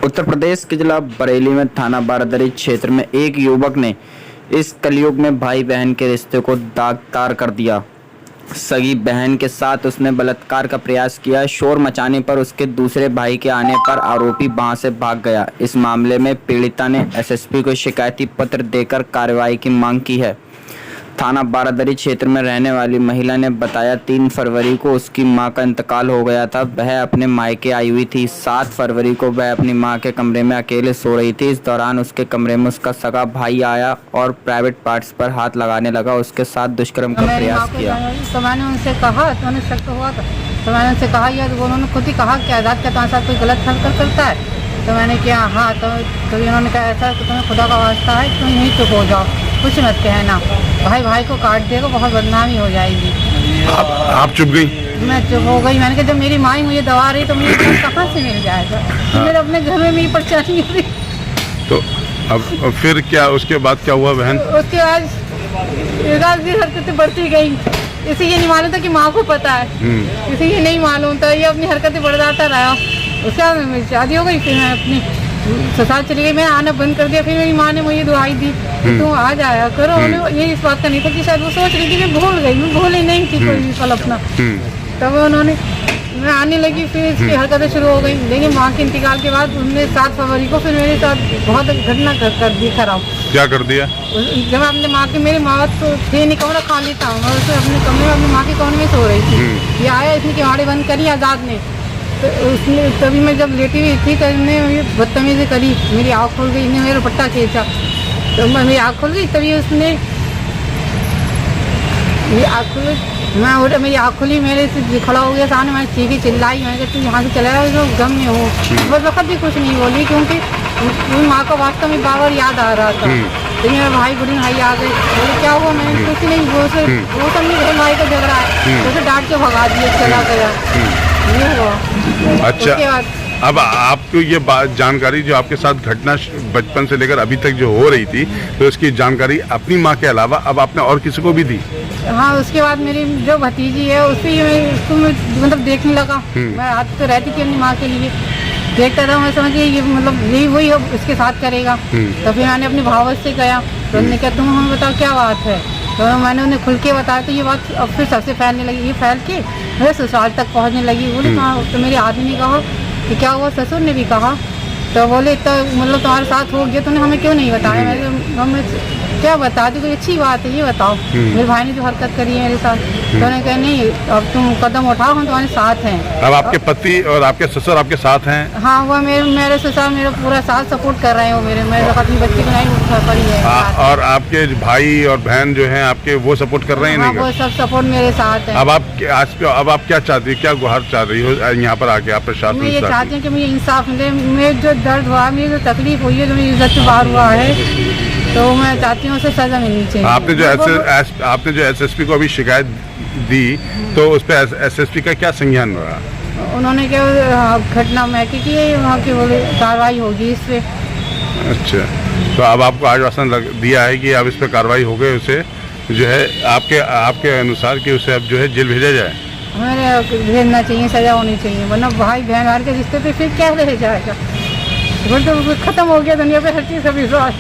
उत्तर प्रदेश के जिला बरेली में थाना बारादरी क्षेत्र में एक युवक ने इस कलयुग में भाई बहन के रिश्ते को दागदार कर दिया। सगी बहन के साथ उसने बलात्कार का प्रयास किया। शोर मचाने पर उसके दूसरे भाई के आने पर आरोपी वहां से भाग गया। इस मामले में पीड़िता ने एसएसपी को शिकायती पत्र देकर कार्रवाई की मांग की है। थाना बारादरी क्षेत्र में रहने वाली महिला ने बताया 3 फरवरी को उसकी मां का इंतकाल हो गया था। वह अपने मायके आई हुई थी। 7 फरवरी को वह अपनी मां के कमरे में अकेले सो रही थी। इस दौरान उसके कमरे में उसका सगा भाई आया और प्राइवेट पार्ट्स पर हाथ लगाने लगा। उसके साथ दुष्कर्म का प्रयास किया। तो मैंने उनसे कहा, तो उन्हें शक हुआ था, तो मैंने उनसे कहा यार, उन्होंने खुद ही कहा कि आज़ाद के तुम्हारे साथ कोई गलत हरकत करता है। तो मैंने किया हाँ। तो उन्होंने कहा ऐसा तो तुम्हें खुदा का वास्ता है, तुम यहीं चुप हो जाओ, कुछ मत कहना, भाई को काट देगा, बहुत बदनामी हो जाएगी। आप चुप गई? मैं चुप हो गई। मैंने कहा जब मेरी माँ ही मुझे दबा रही तो मुझे कहाँ से मिल जाएगा। तो मेरे अपने घर में मेरी परेशानी हुई। तो अब फिर क्या, उसके बाद क्या हुआ बहन? उसके बाद भी हरकतें बढ़ती गई। इसे ये नहीं मालूम था कि माँ को पता है, इसे ये नहीं मालूम था, ये अपनी हरकतें बढ़ाता रहा। उसके बाद मेरी शादी हो गई। फिर मैं अपनी ससुराल चली गई। मैं आना बंद कर दिया। फिर मेरी माँ ने मुझे दुआई दी कि तुम आ जाया करो। उन्हें ये इस बात का नहीं था कि शायद वो सोच रही थी मैं भूल गई, मैं भूली नहीं थी कोई कल अपना। तब उन्होंने, मैं आने लगी, फिर इसकी हरकतें शुरू हो गई। लेकिन माँ के इंतकाल के बाद उन्होंने 7 फरवरी को फिर मेरे साथ बहुत घटना कर दी खराब। क्या कर दिया? जब अपने माँ के, मेरी माँ तो थे नहीं, कमरा खाली था, मैं उसे अपने कमरे में अपनी माँ के कमरे में सो रही थी। ये आया, इसने किवाड़े बंद करी आज़ाद ने। तो उसने, तभी मैं जब लेटी हुई थी तो इसने बदतमीजी करी, मेरी आँख खुल गई, इसने मेरा दुपट्टा खींचा, तो मेरी आँख खुल गई। तभी उसने मेरी आँख खुल गई, मैं उठा, मेरी आँख खुली, मेरे से खड़ा हो गया सामने। मैं चीखी चिल्लाई, मैं कहती यहाँ से चला गया, तो गम में हूँ। बस वक्त भी कुछ नहीं बोली, क्योंकि माँ का वास्तव में बाबर याद आ रहा था। तो मेरा भाई बुढ़ी भाई आ गए, बोले क्या हुआ? मैंने कुछ नहीं, वो सब नहीं, बहन भाई का झगड़ा है, तो डांट के भगा दिया, चला गया। ये हुआ। अच्छा, अब आपको ये जानकारी जो आपके साथ घटना बचपन से लेकर अभी तक जो हो रही थी, तो इसकी जानकारी अपनी माँ के अलावा अब आपने और किसी को भी दी? हाँ, उसके बाद मेरी जो भतीजी है उसको मतलब देखने लगा। मैं आज तो रहती थी अपनी माँ के लिए, देखता था, मैं समझिए ये मतलब यही वही अब इसके साथ करेगा। तो फिर मैंने अपने भावत से गया, तो उन्होंने कहा तुम हमें बताओ क्या बात है। तो मैंने उन्हें खुल के बताया। तो ये बात अब फिर सबसे फैलने लगी, ये फैल के मेरे ससुराल तक पहुँचने लगी। बोले कहाँ? तो मेरे आदमी ने कहा कि क्या हुआ? ससुर ने भी कहा। तो बोले तो मतलब तुम्हारे साथ हो गया, तुमने हमें क्यों नहीं बताया? मैं क्या बता दी, कोई अच्छी बात है ये बताओ। मेरे भाई ने जो हरकत करी है मेरे साथ, तो उन्होंने कहा नहीं, अब तुम कदम उठाओ, हम तुम्हारे साथ हैं। अब आपके पति और आपके ससुर आपके साथ हैं? हाँ, वो मेरे ससुर मेरा पूरा साथ सपोर्ट कर रहे हैं। वो मेरे अपनी बच्ची बनाई पड़ी है। और आपके भाई और बहन जो हैं आपके, वो सपोर्ट कर रहे हैं? हाँ, वो सब सपोर्ट मेरे साथ है। अब आप क्या चाहती है, क्या गुहार चाह रही हो यहाँ पर आके? आप प्रशासन मैं ये चाहती हूँ कि मुझे इंसाफ मिले। मेरे जो दर्द हुआ, मेरी जो तकलीफ हुई है, जो मेरी इज्जत से बाहर हुआ है, तो मैं चाहती हूँ उसे सजा मिलनी चाहिए। आपने जो एसएसपी को अभी शिकायत दी, तो उस पर एसएसपी का क्या संज्ञान रहा? उन्होंने क्या घटना में की वहाँ की बोले कार्रवाई होगी इस पे। अच्छा, तो अब आपको आश्वासन दिया है कि अब इस पर कार्रवाई हो गई, उसे जो है आपके अनुसार कि उसे अब जो है जेल भेजा जाए? हमें भेजना चाहिए, सजा होनी चाहिए, वरना भाई बहन हार के रिश्ते पे फिर क्या रह जाएगा? तो खत्म हो गया दुनिया पे हर चीज़ का विश्वास।